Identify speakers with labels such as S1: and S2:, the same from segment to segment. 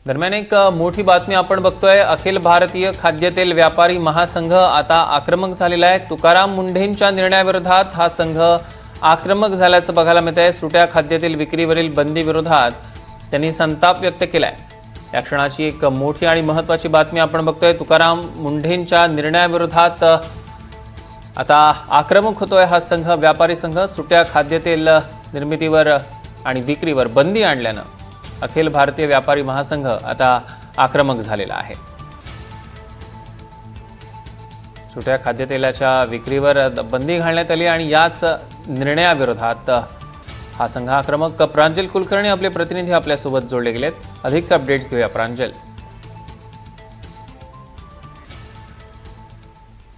S1: दरम्यान एक मोठी बातमी आपण बघतोय। अखिल भारतीय खाद्यतेल व्यापारी महासंघ आता आक्रमक झालेला आहे। तुकाराम मुंढेंच्या निर्णयाविरोधात हा संघ आक्रमक झाल्याचं बघायला मिळतंय। सुट्या खाद्यतेल विक्रीवरील बंदी विरोधात त्यांनी संताप व्यक्त केलाय। या क्षणाची एक मोठी आणि महत्त्वाची बातमी आपण बघतोय। तुकाराम मुंढेंच्या निर्णयाविरोधात आता आक्रमक होतोय हा संघ, व्यापारी संघ। सुट्या खाद्यतेल निर्मितीवर आणि विक्रीवर बंदी आणल्यानं अखिल भारतीय व्यापारी महासंघ आता आक्रमक झालेला आहे। सुट्या खाद्यतेलाच्या विक्रीवर बंदी घालण्यात आली आणि याच निर्णयाविरोधात हा संघ आक्रमक। प्रांजल कुलकर्णी आपले प्रतिनिधी आपल्यासोबत जोडले गेलेत। अधिकचे अपडेट्स घेऊया प्रांजल।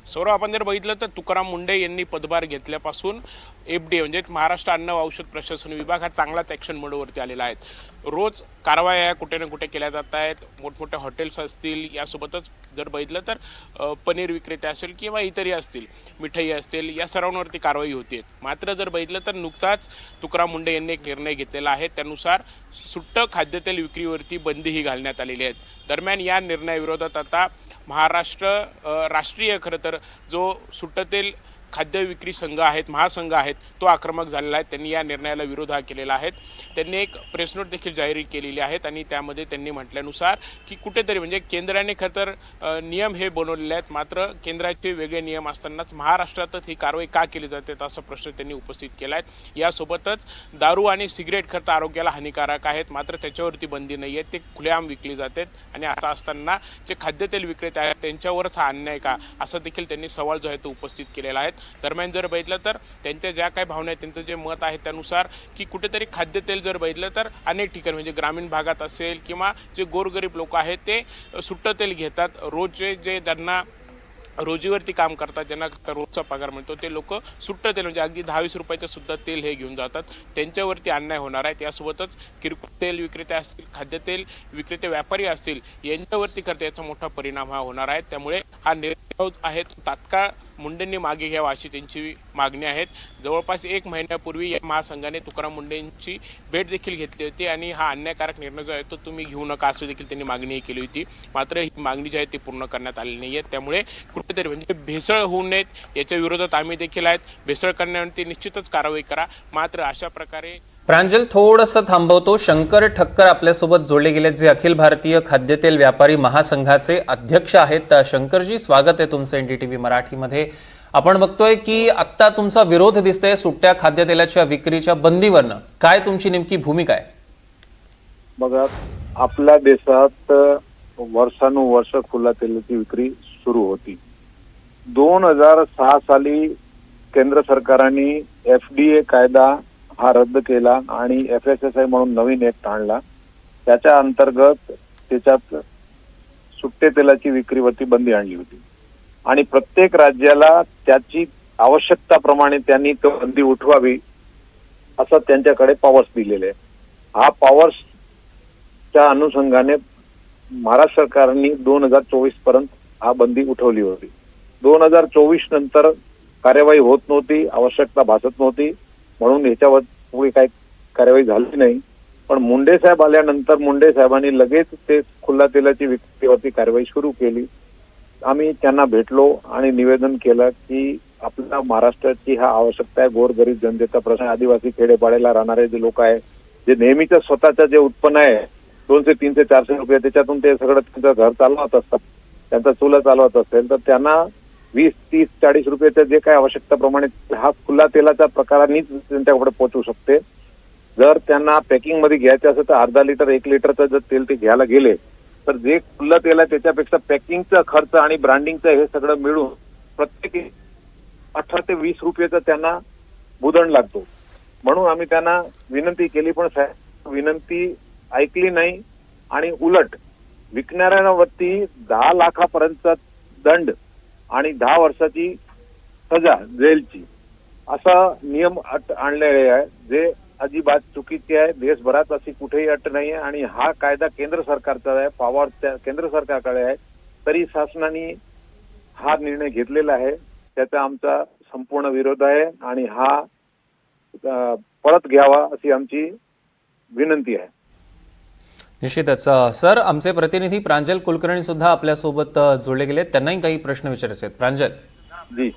S2: सौरभ, आपण जर बघितलं तर तुकाराम मुंढे यांनी पदभार घेतल्यापासून एफडीए म्हणजे महाराष्ट्र अन्न व औषध प्रशासन विभाग हा चांगलाच ॲक्शन मोडवरती आलेला आहे। रोज कारवाया कुठे ना कुठे केल्या जात आहेत। मोठमोठ्या हॉटेल्स असतील, यासोबतच जर बघितलं तर पनीर विक्रेते असेल किंवा इतरही असतील, मिठाई असतील, या सर्वांवरती कारवाई होते। मात्र जर बघितलं तर नुकताच तुकाराम मुंढे यांनी एक निर्णय घेतलेला आहे। त्यानुसार सुट्ट खाद्यतेल विक्रीवरती बंदीही घालण्यात आलेली आहे। दरम्यान या निर्णयाविरोधात आता महाराष्ट्र राष्ट्रीय खरं तर जो सुट्टतेल खाद्य विक्री संघ आहेत, महासंघ आहेत, तो आक्रमक झालेला आहे। त्यांनी या निर्णयाला विरोध केलेला आहे। त्यांनी एक प्रेस नोट देखील जाहीर केलेली आहेत आणि त्यामध्ये त्यांनी म्हटल्यानुसार की कुठेतरी म्हणजे केंद्राने खरं तर नियम हे बनवलेले आहेत, मात्र केंद्राचे वेगळे नियम असतानाच महाराष्ट्रातच ही कारवाई का केली जाते असा प्रश्न त्यांनी उपस्थित केला आहे। यासोबतच दारू आणि सिगरेट खरं तर आरोग्याला हानिकारक आहेत, मात्र त्याच्यावरती बंदी नाही आहे, ते खुलेआम विकली जातात आणि असं असताना जे खाद्यतेल विक्रेते आहेत त्यांच्यावरच हा अन्याय का, असं देखील त्यांनी सवाल जो आहे तो उपस्थित केलेला आहे। दरम्यान जर बघितलं तर त्यांच्या ज्या काही भावना आहेत, त्यांचं जे मत आहे त्यानुसार की कुठेतरी खाद्यतेल जर बघितलं तर अनेक ठिकाणी म्हणजे ग्रामीण भागात असेल किंवा जे गोरगरीब लोक आहेत ते सुट्ट तेल घेतात। रोजचे जे त्यांना रोजीवरती काम करतात, ज्यांना रोजचा पगार मिळतो, ते लोक सुट्ट तेल म्हणजे अगदी 10-20 रुपयाचं सुद्धा तेल हे घेऊन जातात। त्यांच्यावरती अन्याय होणार आहे। त्यासोबतच किरकोळ तेल विक्रेते असतील, खाद्यतेल विक्रेते व्यापारी असतील, यांच्यावरती करता याचा मोठा परिणाम हा होणार आहे। त्यामुळे हा निर्णय आहे तात्काळ मुंडेंनी मागे घ्यावा अशी त्यांची मागणी आहे। जवळपास 1 महिन्यापूर्वी या महासंघाने तुकाराम मुंढेंची भेट देखील घेतली होती आणि हा अन्यायकारक निर्णय जो आहे तो तुम्ही घेऊ नका असं देखील त्यांनी मागणी केली होती। मात्र ही मागणी जी आहे ती पूर्ण करण्यात आलेली नाही आहे। त्यामुळे कुठेतरी म्हणजे भेसळ होऊ नयेत याच्या विरोधात आम्ही देखील आहेत। भेसळ करण्यावरती निश्चितच कारवाई करा। मात्र अशा प्रकारे
S1: प्रांजल, थोडंसं थांबवतो। शंकर ठक्कर आपल्यासोबत जोडले गेलेत, जे अखिल भारतीय खाद्यतेल व्यापारी महासंघाचे अध्यक्ष आहेत। शंकरजी, स्वागत आहे तुमचं एनडीटीव्ही मराठीमध्ये। आपण बघतोय की आत्ता तुमचा विरोध दिसतोय सुट्ट्या खाद्यतेलाच्या विक्रीच्या बंदीवरनं, काय तुमची नेमकी भूमिका आहे?
S3: बघा, आपल्या देशात वर्षानुवर्ष खुल्या तेलाची विक्री सुरू होती। 2006 साली केंद्र सरकारने एफडीए कायदा हा रद्द केला आणि एफएसएसआय म्हणून नवीन ऍक्ट आणला। त्याच्या अंतर्गत त्याच्यात सुट्टे तेलाची विक्रीवरती बंदी आणली होती आणि प्रत्येक राज्याला त्याची आवश्यकताप्रमाणे त्यांनी तो बंदी उठवावी असं त्यांच्याकडे पॉवर्स दिलेले आहे। हा पॉवर्सच्या अनुषंगाने महाराष्ट्र सरकारने 2024 पर्यंत हा बंदी उठवली होती। 2024 नंतर कार्यवाही होत नव्हती, आवश्यकता भासत नव्हती, म्हणून याच्यावर पुढे काही कार्यवाही झाली नाही। पण मुंडे साहेब आल्यानंतर मुंडे साहेबांनी लगेच ते खुल्या तेलाची विक्रीवरती कारवाई सुरू केली। आम्ही त्यांना भेटलो आणि निवेदन केलं की आपल्या महाराष्ट्राची हा आवश्यकता आहे। गोरगरीब जनतेचा प्रश्न, आदिवासी खेडेपाड्याला राहणारे जे लोक आहे, जे नेहमीचं स्वतःचं जे उत्पन्न आहे 200, 300, 400 रुपये, त्याच्यातून ते सगळं त्यांचं घर चालवत असतात, त्यांचा चुला चालवत असेल तर त्यांना 20, 30, 40 रुपयाच्या जे काही आवश्यकताप्रमाणे हा खुल्या तेलाच्या प्रकारानेच त्यांच्याकडे पोहोचू शकते। जर त्यांना पॅकिंग मध्ये घ्यायचं असेल तर अर्धा लिटर 1 लिटरचं जर तेल ते घ्यायला गेले तर जे खुलं तेल आहे त्याच्यापेक्षा पॅकिंगचा खर्च आणि ब्रँडिंगचं हे सगळं मिळून प्रत्येक 18 ते 20 रुपयाचा त्यांना बुधण लागतो। म्हणून आम्ही त्यांना विनंती केली, पण विनंती ऐकली नाही आणि उलट विकणाऱ्यांवरती 10 लाखापर्यंतचा दंड आणि 10 वर्षाची सजा जेलची असा नियम आणलेले आहे, जे अजिबात चुकीचे आहे। देशभरात अशी कुठेही अट नाही आहे आणि हा कायदा केंद्र सरकारचा आहे, पॉवर केंद्र सरकारकडे आहे, तरी शासनाने हा निर्णय घेतलेला आहे। त्याचा आमचा संपूर्ण विरोध आहे आणि हा परत घ्यावा अशी आमची विनंती आहे।
S1: निश्चितच सर, आमचे प्रतिनिधी प्रांजल कुलकर्णी सुद्धा आपल्यासोबत जोडले गेले, त्यांनाही काही प्रश्न विचारायचे आहेत. प्रांजल
S3: जी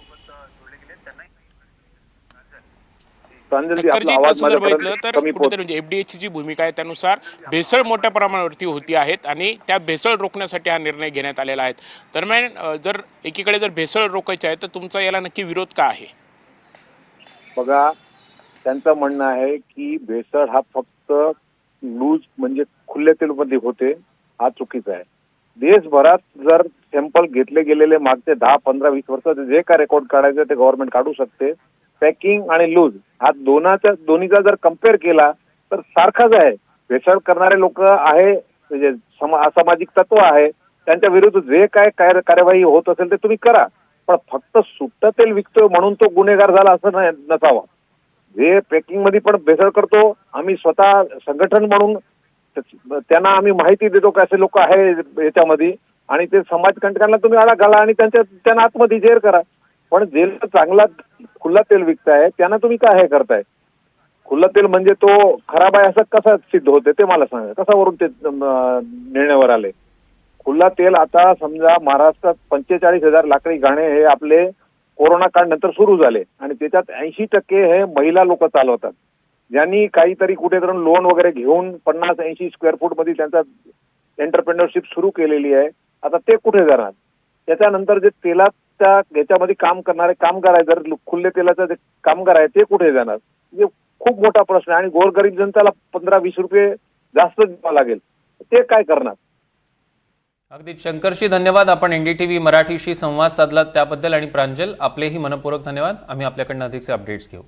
S3: प्रांजल जी,
S2: खरजी,
S3: आपला आवाज
S2: तसं जर बघितलं
S3: माझ्यापर्यंत
S2: तर
S3: कमी
S2: कुठेतरी म्हणजे एफडीएची जी भूमिका आहे त्यानुसार भेसळ मोठ्या प्रमाणावरती होती आहेत आणि त्या भेसळ रोखण्यासाठी हा निर्णय घेण्यात आलेला आहे. दरम्यान जर एकीकडे जर भेसळ रोखायची आहे तर तुमचा याला नक्की विरोध का आहे?
S3: बघा, त्यांचं म्हणणं आहे की भेसळ हा फक्त लूज म्हणजे खुल्या तेलमध्ये होते, हा चुकीचा आहे. देशभरात जर सॅम्पल घेतले गेलेले मागचे 10, 15, 20 वर्ष जे काय रेकॉर्ड काढायचं ते गव्हर्नमेंट काढू शकते. पॅकिंग आणि लूज हा दोन्हीचा जर कम्पेअर केला तर सारखाच आहे. भेसळ करणारे लोक आहे, म्हणजे असामाजिक तत्व आहे, त्यांच्या विरुद्ध जे काय कार्यवाही होत असेल ते तुम्ही करा. पण फक्त सुट्ट तेल विकतोय म्हणून तो गुन्हेगार झाला असं नसावा. जे पॅकिंग मध्ये पण भेसळ करतो, आम्ही स्वतः संघटन म्हणून त्यांना आम्ही माहिती देतो की असे लोक आहे याच्यामध्ये, आणि ते समाजकंटकांना तुम्ही आळा घाला आणि त्यांना आतमध्ये जेर करा. पण जे चांगला खुला तेल विकताय त्यांना तुम्ही काय हे करताय? खुलं तेल म्हणजे तो खराब आहे असं कसं सिद्ध होते ते मला सांगा. कशावरून ते निर्णयावर आले? खुला तेल आता समजा महाराष्ट्रात 45,000 लाकडी घाणे हे आपले कोरोना काळ नंतर सुरू झाले आणि त्याच्यात 80% हे महिला लोक चालवतात, ज्यांनी काहीतरी कुठेतरी लोन वगैरे घेऊन 50-80 स्क्वेअर फूट मध्ये त्यांचा एंटरप्रेन्योरशिप सुरू केलेली आहे. आता ते कुठे जाणार? त्याच्यानंतर जे तेलाच्या याच्यामध्ये काम करणारे कामगार आहे, जर खुले तेलाचे जे कामगार आहे ते कुठे जाणार? म्हणजे खूप मोठा प्रश्न आहे आणि गोरगरीब जनतेला 15-20 रुपये जास्त द्यावं लागेल, ते काय करणार?
S1: अगदी शंकरजी, धन्यवाद. आपण NDTV मराठीशी संवाद साधलात त्याबद्दल, आणि प्रांजल आपलेही मनपूर्वक धन्यवाद. आम्ही आपल्याकडनं अधिकचे अपडेट्स घेऊ.